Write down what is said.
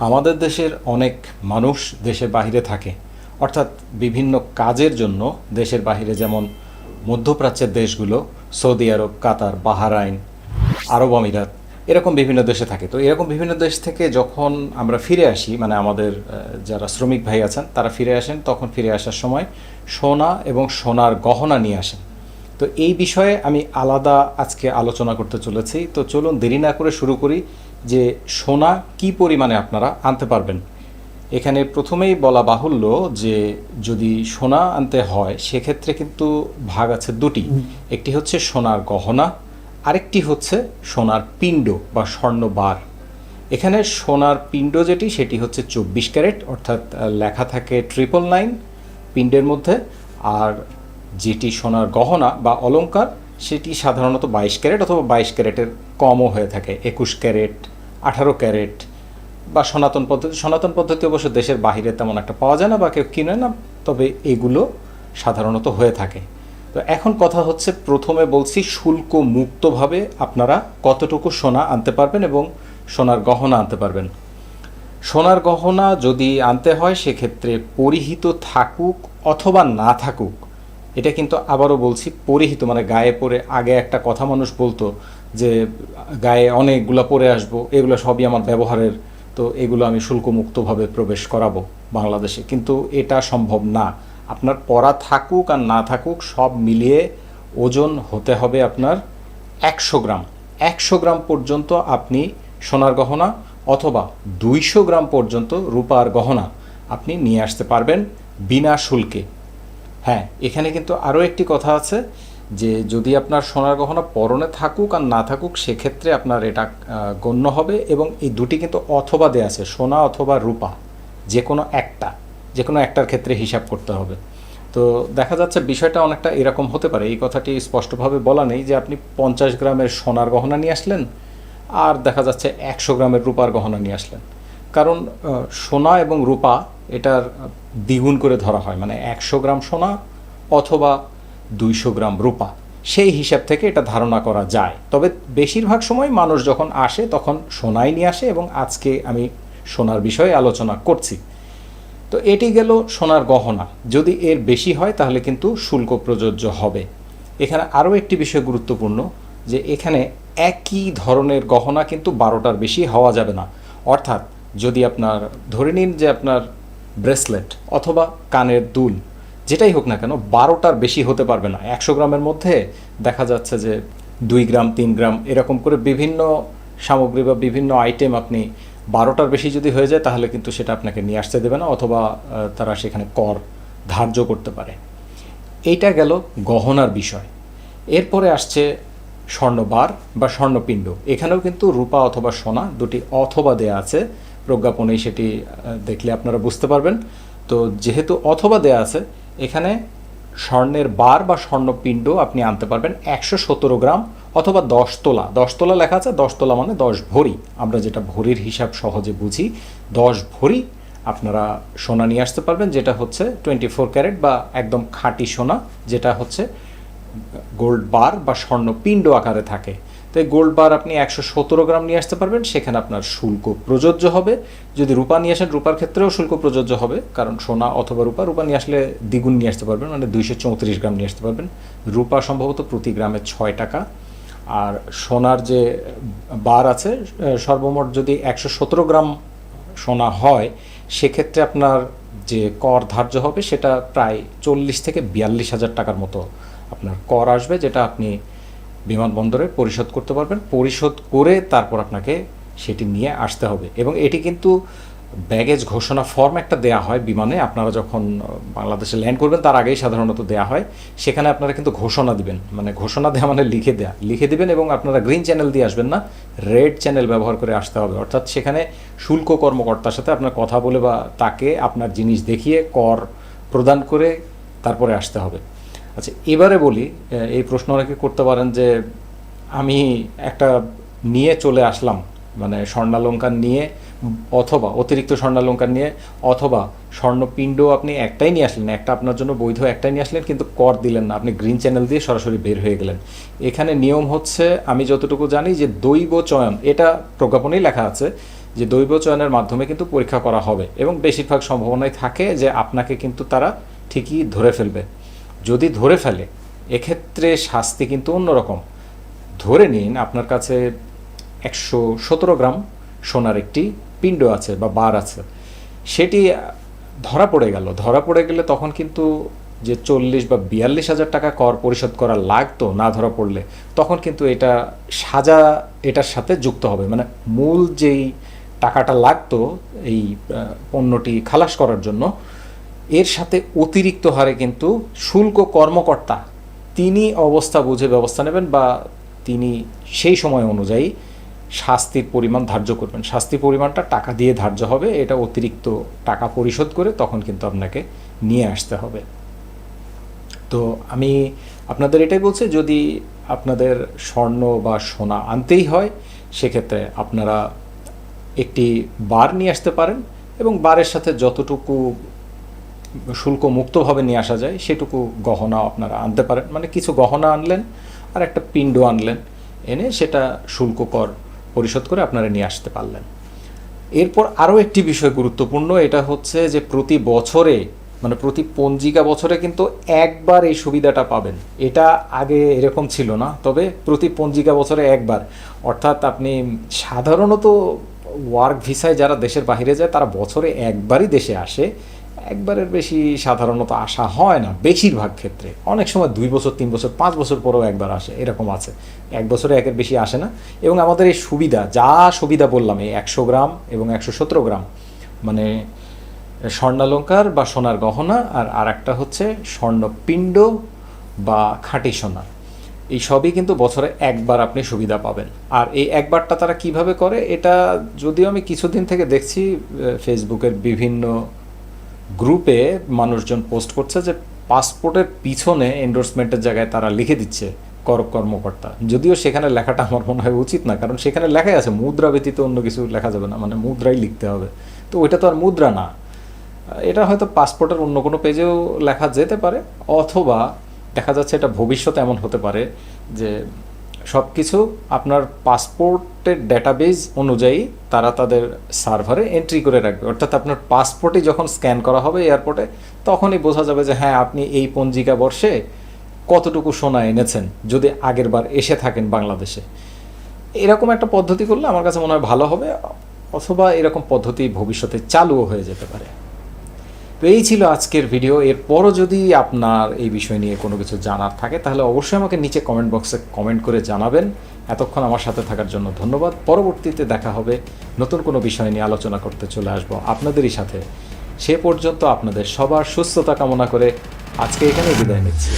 আমাদের দেশের অনেক মানুষ দেশের বাইরে থাকে, অর্থাৎ বিভিন্ন কাজের জন্য দেশের বাইরে, যেমন মধ্যপ্রাচ্যের দেশগুলো, সৌদি আরব, কাতার, বাহরাইন, আরব আমিরাত, এরকম বিভিন্ন দেশে থাকে। তো এরকম বিভিন্ন দেশ থেকে যখন আমরা ফিরে আসি, মানে আমাদের যারা শ্রমিক ভাই আছেন তারা ফিরে আসেন, তখন ফিরে আসার সময় সোনা এবং সোনার গহনা নিয়ে আসেন। তো এই বিষয়ে আমি আলাদা আজকে আলোচনা করতে চলেছি। তো চলুন দেরি না করে শুরু করি যে সোনা কি পরিমাণে আপনারা আনতে পারবেন। এখানে প্রথমেই বলা বাহুল্য যে যদি সোনা আনতে হয় সেক্ষেত্রে কিন্তু ভাগ আছে দুটি। একটি হচ্ছে সোনার গহনা, আরেকটি হচ্ছে সোনার পিণ্ড বা স্বর্ণবার। এখানে সোনার পিণ্ড যেটি সেটি হচ্ছে 24 ক্যারেট, অর্থাৎ লেখা থাকে 999 পিণ্ডের মধ্যে। আর যেটি সোনার গহনা বা অলংকার সেটি সাধারণত 22 ক্যারেট অথবা 22 ক্যারেটের কমও হয়ে থাকে, 21 ক্যারেট, 18 ক্যারেট বা সনাতন পদ্ধতি অবশ্য দেশের বাইরে তেমন একটা পাওয়া যায় না বা কেউ কিনে না, তবে এগুলো সাধারণত হয়ে থাকে। তো এখন কথা হচ্ছে, প্রথমে বলছি শুল্ক মুক্তভাবে আপনারা কতটুকু সোনা আনতে পারবেন এবং সোনার গহনা আনতে পারবেন। সোনার গহনা যদি আনতে হয় সেক্ষেত্রে পরিহিত থাকুক অথবা না থাকুক, এটা কিন্তু আবারও বলছি পরিহিত মানে গায়ে পরে। আগে একটা কথা মানুষ বলতো যে গায়ে অনেকগুলো পরে আসবো, এগুলো সবই আমার ব্যবহারের, তো এগুলো আমি শুল্কমুক্তভাবে প্রবেশ করাবো বাংলাদেশে, কিন্তু এটা সম্ভব না। আপনার পরা থাকুক আর না থাকুক সব মিলিয়ে ওজন হতে হবে আপনার 100 গ্রাম। 100 গ্রাম পর্যন্ত আপনি সোনার গহনা অথবা 200 গ্রাম পর্যন্ত রূপার গহনা আপনি নিয়ে আসতে পারবেন বিনা শুল্কে। হ্যাঁ, এখানে কিন্তু আরও একটি কথা আছে যে যদি আপনার সোনার গহনা পরনে থাকুক আর না থাকুক সেক্ষেত্রে আপনার এটা গণ্য হবে, এবং এই দুটি কিন্তু অথবা দেয়া আছে, সোনা অথবা রূপা, যে কোনো একটার ক্ষেত্রে হিসাব করতে হবে। তো দেখা যাচ্ছে বিষয়টা অনেকটা এরকম হতে পারে, এই কথাটি স্পষ্টভাবে বলা নেই যে আপনি 50 গ্রামের সোনার গহনা নিয়ে আসলেন আর দেখা যাচ্ছে 100 গ্রামের রূপার গহনা নিয়ে আসলেন, কারণ সোনা এবং রূপা এটার দ্বিগুণ করে ধরা হয়, মানে 100 গ্রাম সোনা অথবা 200 গ্রাম রূপা, সেই হিসাব থেকে এটা ধারণা করা যায়। তবে বেশিরভাগ সময় মানুষ যখন আসে তখন সোনাই নিয়ে আসে, এবং আজকে আমি সোনার বিষয়ে আলোচনা করছি। তো এটি গেল সোনার গহনা। যদি এর বেশি হয় তাহলে কিন্তু শুল্ক প্রযোজ্য হবে। এখানে আরও একটি বিষয় গুরুত্বপূর্ণ, যে এখানে একই ধরনের গহনা কিন্তু 12টার বেশি হওয়া যাবে না। অর্থাৎ যদি আপনার ধরে নিন যে আপনার ব্রেসলেট অথবা কানের দুল যেটাই হোক না কেন 12টার বেশি হতে পারবে না। 100 গ্রামের মধ্যে দেখা যাচ্ছে যে 2 গ্রাম 3 গ্রাম এরকম করে বিভিন্ন সামগ্রী বা বিভিন্ন আইটেম আপনি 12টার বেশি যদি হয়ে যায় তাহলে কিন্তু সেটা আপনাকে নিয়ে আসতে দেবে না, অথবা তারা সেখানে কর ধার্য করতে পারে। এইটা গেল গহনার বিষয়। এরপরে আসছে স্বর্ণবার বা স্বর্ণপিণ্ড। এখানেও কিন্তু রূপা অথবা সোনা দুটি অথবা দেয়া আছে, প্রজ্ঞাপনেই সেটি দেখলে আপনারা বুঝতে পারবেন। তো যেহেতু অথবা দেয়া আছে, এখানে স্বর্ণের বার বা স্বর্ণপিণ্ড আপনি আনতে পারবেন 117 গ্রাম অথবা 10 তোলা। 10 তোলা লেখা আছে, 10 তোলা মানে 10 ভরি, আমরা যেটা ভরির হিসাব সহজে বুঝি, 10 ভরি আপনারা সোনা নিয়ে আসতে পারবেন, যেটা হচ্ছে 24 ক্যারেট বা একদম খাঁটি সোনা, যেটা হচ্ছে গোল্ড বার বা স্বর্ণপিণ্ড আকারে থাকে। তো এই গোল্ড বার আপনি 117 গ্রাম নিয়ে আসতে পারবেন, সেখানে আপনার শুল্ক প্রযোজ্য হবে। যদি রূপা নিয়ে আসেন রূপার ক্ষেত্রেও শুল্ক প্রযোজ্য হবে, কারণ সোনা অথবা রূপা নিয়ে আসলে দ্বিগুণ নিয়ে আসতে পারবেন, মানে 234 গ্রাম নিয়ে আসতে পারবেন। রূপা সম্ভবত প্রতি গ্রামে 6 টাকা। আর সোনার যে বার আছে, সর্বমোট যদি 117 গ্রাম সোনা হয় সেক্ষেত্রে আপনার যে কর ধার্য হবে সেটা প্রায় 40 থেকে 42 হাজার টাকার মতো আপনার কর আসবে, যেটা আপনি বিমানবন্দরে পরিশোধ করতে পারবেন। পরিশোধ করে তারপর আপনাকে সেটি নিয়ে আসতে হবে, এবং এটি কিন্তু ব্যাগেজ ঘোষণা ফর্ম একটা দেয়া হয় বিমানে। আপনারা যখন বাংলাদেশে ল্যান্ড করবেন তার আগেই সাধারণত দেয়া হয়, সেখানে আপনারা কিন্তু ঘোষণা দিবেন, মানে ঘোষণা দেওয়া মানে লিখে দিবেন, এবং আপনারা গ্রিন চ্যানেল দিয়ে আসবেন না, রেড চ্যানেল ব্যবহার করে আসতে হবে। অর্থাৎ সেখানে শুল্ক কর্মকর্তার সাথে আপনার কথা বলে বা তাকে আপনার জিনিস দেখিয়ে কর প্রদান করে তারপরে আসতে হবে। আচ্ছা, এবারে বলি, এই প্রশ্ন অনেকে করতে পারেন যে আমি একটা নিয়ে চলে আসলাম, মানে স্বর্ণালঙ্কার নিয়ে অথবা অতিরিক্ত স্বর্ণালঙ্কার নিয়ে অথবা স্বর্ণপিণ্ড আপনি একটাই নিয়ে আসলেন, একটা আপনার জন্য বৈধ একটাই নিয়ে আসলেন, কিন্তু কর দিলেন না, আপনি গ্রিন চ্যানেল দিয়ে সরাসরি বের হয়ে গেলেন। এখানে নিয়ম হচ্ছে, আমি যতটুকু জানি যে দৈব চয়ন, এটা প্রজ্ঞাপনেই লেখা আছে যে দৈব চয়নের মাধ্যমে কিন্তু পরীক্ষা করা হবে এবং বেশিরভাগ সম্ভাবনাই থাকে যে আপনাকে কিন্তু তারা ঠিকই ধরে ফেলবে। যদি ধরে ফেলে এক্ষেত্রে শাস্তি কিন্তু অন্যরকম। ধরে নিন আপনার কাছে 117 গ্রাম সোনার একটি পিণ্ড আছে বা বার আছে, সেটি ধরা পড়ে গেলে তখন কিন্তু যে 40 বা 42 হাজার টাকা কর পরিশোধ করা লাগতো না ধরা পড়লে, তখন কিন্তু এটা সাজা এটার সাথে যুক্ত হবে। মানে মূল যেই টাকাটা লাগতো এই পণ্যটি খালাস করার জন্য, এর সাথে অতিরিক্ত হারে কিন্তু শুল্ক কর্মকর্তা তিনি অবস্থা বুঝে ব্যবস্থা নেবেন বা তিনি সেই সময় অনুযায়ী শাস্তির পরিমাণ ধার্য করবেন। শাস্তির পরিমাণটা টাকা দিয়ে ধার্য হবে, এটা অতিরিক্ত টাকা পরিশোধ করে তখন কিন্তু আপনাকে নিয়ে আসতে হবে। তো আমি আপনাদের এটাই বলছি, যদি আপনাদের স্বর্ণ বা সোনা আনতেই হয় সেক্ষেত্রে আপনারা একটি বার নিয়ে আসতে পারেন এবং বারের সাথে যতটুকু শুল্ক মুক্তভাবে নিয়ে আসা যায় সেটুকু গহনা আপনারা আনতে পারেন। মানে কিছু গহনা আনলেন আর একটা পিণ্ড আনলেন, এনে সেটা শুল্ক কর পরিশোধ করে আপনারা নিয়ে আসতে পারলেন। এরপর আরও একটি বিষয় গুরুত্বপূর্ণ, এটা হচ্ছে যে প্রতি বছরে মানে প্রতি পঞ্জিকা বছরে কিন্তু একবার এই সুবিধাটা পাবেন। এটা আগে এরকম ছিল না, তবে প্রতি পঞ্জিকা বছরে একবার। অর্থাৎ আপনি সাধারণত ওয়ার্ক ভিসায় যারা দেশের বাইরে যায় তারা বছরে একবারই দেশে আসে, একবারের বেশি সাধারণত আসা হয় না বেশিরভাগ ক্ষেত্রে। অনেক সময় 2 বছর 3 বছর 5 বছর পরেও একবার আসে, এরকম আছে। এক বছরে একের বেশি আসে না। এবং আমাদের এই সুবিধা বললাম, এই 100 গ্রাম এবং 117 গ্রাম মানে স্বর্ণালঙ্কার বা সোনার গহনা, আর একটা হচ্ছে স্বর্ণপিণ্ড বা খাঁটি সোনা, এই সবই কিন্তু বছরে একবার আপনি সুবিধা পাবেন। আর এই একবারটা তারা কিভাবে করে, এটা যদিও আমি কিছুদিন থেকে দেখছি ফেসবুকের বিভিন্ন গ্রুপে মানুষজন পোস্ট করছে যে পাসপোর্টের পিছনে এন্ডোর্সমেন্টের জায়গায় তারা লিখে দিচ্ছে কর্মকর্তা। যদিও সেখানে লেখাটা আমার মনে হয় উচিত না, কারণ সেখানে লেখাই আছে মুদ্রা ব্যতীত অন্য কিছু লেখা যাবে না, মানে মুদ্রাই লিখতে হবে। তো ওইটা তো আর মুদ্রা না, এটা হয়তো পাসপোর্টের অন্য কোনো পেজেও লেখা যেতে পারে, অথবা দেখা যাচ্ছে এটা ভবিষ্যতে এমন হতে পারে যে সব কিছু আপনার পাসপোর্টের ডেটাবেজ অনুযায়ী তারা তাদের সার্ভারে এন্ট্রি করে রাখবে। অর্থাৎ আপনার পাসপোর্টই যখন স্ক্যান করা হবে এয়ারপোর্টে, তখনই বোঝা যাবে যে হ্যাঁ আপনি এই পঞ্জিকা বর্ষে কতটুকু সোনা এনেছেন যদি আগের বার এসে থাকেন বাংলাদেশে। এরকম একটা পদ্ধতি করলে আমার কাছে মনে হয় ভালো হবে, অথবা এরকম পদ্ধতি ভবিষ্যতে চালুও হয়ে যেতে পারে। তো এই ছিল আজকের ভিডিও। এরপরও যদি আপনার এই বিষয় নিয়ে কোনো কিছু জানার থাকে তাহলে অবশ্যই আমাকে নিচে কমেন্ট বক্সে কমেন্ট করে জানাবেন। এতক্ষণ আমার সাথে থাকার জন্য ধন্যবাদ। পরবর্তীতে দেখা হবে, নতুন কোনো বিষয় নিয়ে আলোচনা করতে চলে আসবো আপনাদেরই সাথে। সে পর্যন্ত আপনাদের সবার সুস্থতা কামনা করে আজকে এখানেই বিদায় নিচ্ছি।